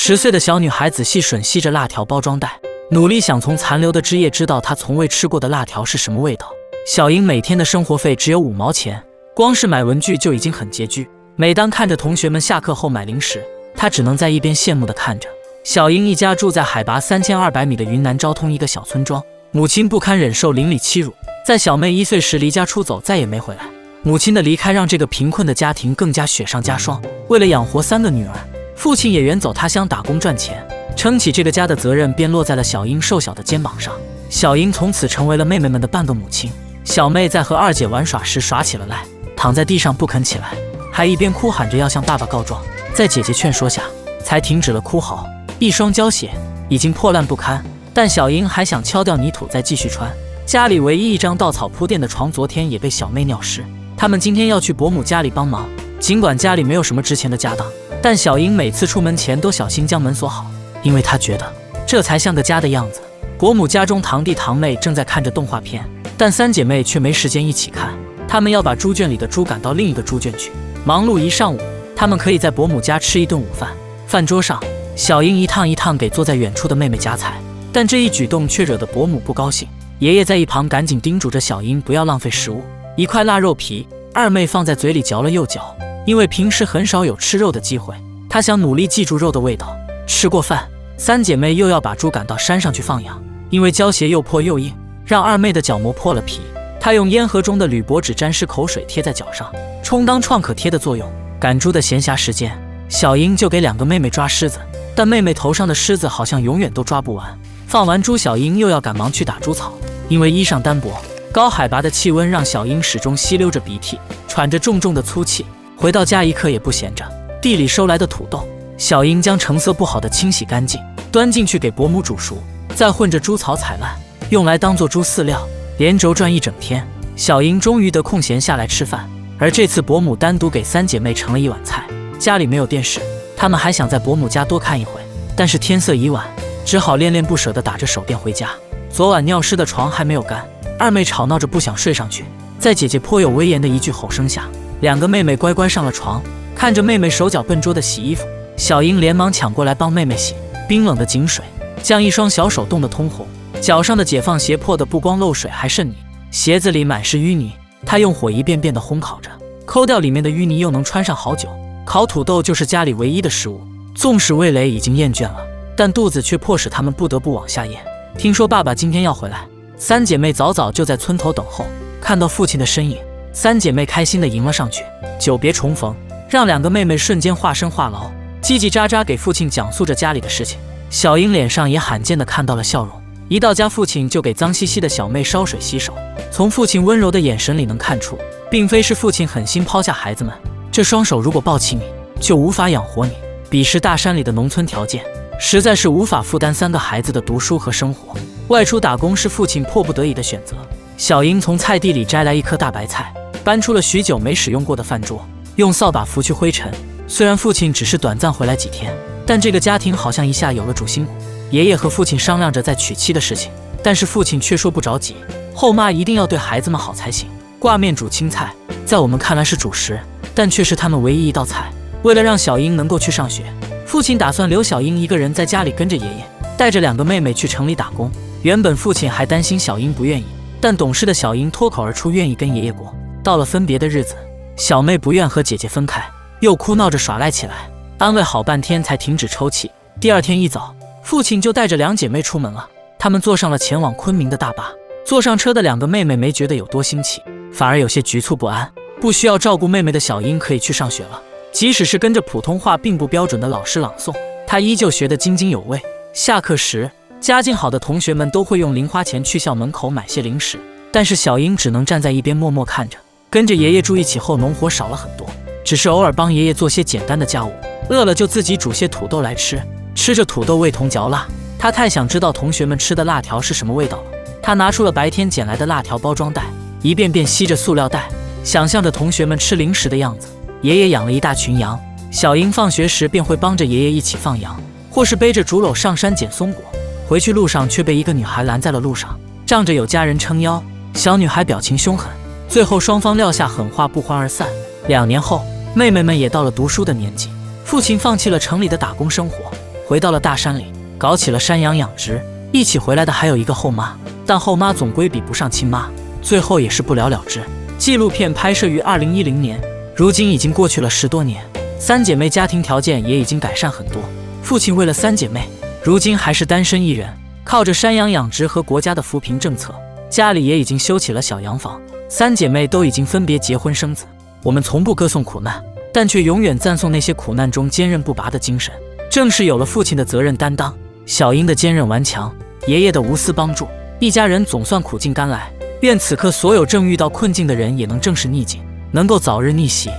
10岁的小女孩仔细吮吸着辣条包装袋，努力想从残留的汁液知道她从未吃过的辣条是什么味道。小英每天的生活费只有5毛钱，光是买文具就已经很拮据。每当看着同学们下课后买零食，她只能在一边羡慕地看着。小英一家住在海拔3200米的云南昭通一个小村庄，母亲不堪忍受邻里欺辱，在小妹1岁时离家出走，再也没回来。母亲的离开让这个贫困的家庭更加雪上加霜。为了养活3个女儿，父亲也远走他乡打工赚钱，撑起这个家的责任便落在了小英瘦小的肩膀上。小英从此成为了妹妹们的半个母亲。小妹在和2姐玩耍时耍起了赖，躺在地上不肯起来，还一边哭喊着要向爸爸告状。在姐姐劝说下，才停止了哭嚎。一双胶鞋已经破烂不堪，但小英还想敲掉泥土再继续穿。家里唯一一张稻草铺垫的床昨天也被小妹尿湿。他们今天要去伯母家里帮忙，尽管家里没有什么值钱的家当，但小英每次出门前都小心将门锁好，因为她觉得这才像个家的样子。伯母家中堂弟堂妹正在看着动画片，但3姐妹却没时间一起看，她们要把猪圈里的猪赶到另一个猪圈去。忙碌一上午，她们可以在伯母家吃一顿午饭。饭桌上，小英一趟一趟给坐在远处的妹妹夹菜，但这一举动却惹得伯母不高兴。爷爷在一旁赶紧叮嘱着小英不要浪费食物。一块腊肉皮，2妹放在嘴里嚼了又嚼，因为平时很少有吃肉的机会，她想努力记住肉的味道。吃过饭，3姐妹又要把猪赶到山上去放养，因为胶鞋又破又硬，让2妹的脚膜破了皮。她用烟盒中的铝箔纸沾湿口水贴在脚上，充当创可贴的作用。赶猪的闲暇时间，小英就给2个妹妹抓虱子，但妹妹头上的虱子好像永远都抓不完。放完猪，小英又要赶忙去打猪草，因为衣裳单薄，高海拔的气温让小英始终吸溜着鼻涕，喘着重重的粗气。回到家一刻也不闲着，地里收来的土豆，小英将成色不好的清洗干净，端进去给伯母煮熟，再混着猪草踩烂，用来当做猪饲料。连轴转一整天，小英终于得空闲下来吃饭。而这次伯母单独给3姐妹盛了一碗菜。家里没有电视，她们还想在伯母家多看一回，但是天色已晚，只好恋恋不舍地打着手电回家。昨晚尿湿的床还没有干，2妹吵闹着不想睡上去。在姐姐颇有威严的一句吼声下，2个妹妹乖乖上了床。看着妹妹手脚笨拙地洗衣服，小英连忙抢过来帮妹妹洗。冰冷的井水将一双小手冻得通红，脚上的解放鞋破得不光漏水还渗泥，鞋子里满是淤泥。她用火一遍遍地烘烤着，抠掉里面的淤泥又能穿上好久。烤土豆就是家里唯一的食物，纵使味蕾已经厌倦了，但肚子却迫使他们不得不往下咽。听说爸爸今天要回来，3姐妹早早就在村头等候。看到父亲的身影，3姐妹开心地迎了上去。久别重逢让2个妹妹瞬间化身话痨，叽叽喳喳给父亲讲述着家里的事情。小英脸上也罕见地看到了笑容。一到家，父亲就给脏兮兮的小妹烧水洗手。从父亲温柔的眼神里能看出，并非是父亲狠心抛下孩子们，这双手如果抱起你，就无法养活你。彼时大山里的农村条件实在是无法负担3个孩子的读书和生活，外出打工是父亲迫不得已的选择。小英从菜地里摘来一颗大白菜，搬出了许久没使用过的饭桌，用扫把拂去灰尘。虽然父亲只是短暂回来几天，但这个家庭好像一下有了主心骨。爷爷和父亲商量着再娶妻的事情，但是父亲却说不着急，后妈一定要对孩子们好才行。挂面煮青菜，在我们看来是主食，但却是他们唯一一道菜。为了让小英能够去上学，父亲打算留小英一个人在家里跟着爷爷，带着2个妹妹去城里打工。原本父亲还担心小英不愿意，但懂事的小英脱口而出愿意跟爷爷过。到了分别的日子，小妹不愿和姐姐分开，又哭闹着耍赖起来，安慰好半天才停止抽泣。第2天一早，父亲就带着2姐妹出门了。他们坐上了前往昆明的大巴。坐上车的2个妹妹没觉得有多新奇，反而有些局促不安。不需要照顾妹妹的小英可以去上学了，即使是跟着普通话并不标准的老师朗诵，她依旧学得津津有味。下课时，家境好的同学们都会用零花钱去校门口买些零食，但是小英只能站在一边默默看着。跟着爷爷住一起后，农活少了很多，只是偶尔帮爷爷做些简单的家务，饿了就自己煮些土豆来吃。吃着土豆味同嚼蜡，他太想知道同学们吃的辣条是什么味道了。他拿出了白天捡来的辣条包装袋，一遍遍吸着塑料袋，想象着同学们吃零食的样子。爷爷养了一大群羊，小英放学时便会帮着爷爷一起放羊，或是背着竹篓上山捡松果。回去路上却被一个女孩拦在了路上，仗着有家人撑腰，小女孩表情凶狠，最后双方撂下狠话不欢而散。2年后，妹妹们也到了读书的年纪，父亲放弃了城里的打工生活，回到了大山里，搞起了山羊养殖。一起回来的还有一个后妈，但后妈总归比不上亲妈，最后也是不了了之。纪录片拍摄于2010年，如今已经过去了10多年，三姐妹家庭条件也已经改善很多。父亲为了三姐妹，如今还是单身一人，靠着山羊养殖和国家的扶贫政策，家里也已经修起了小洋房。三姐妹都已经分别结婚生子。我们从不歌颂苦难，但却永远赞颂那些苦难中坚韧不拔的精神。正是有了父亲的责任担当，小英的坚韧顽强，爷爷的无私帮助，一家人总算苦尽甘来。愿此刻所有正遇到困境的人也能正视逆境，能够早日逆袭。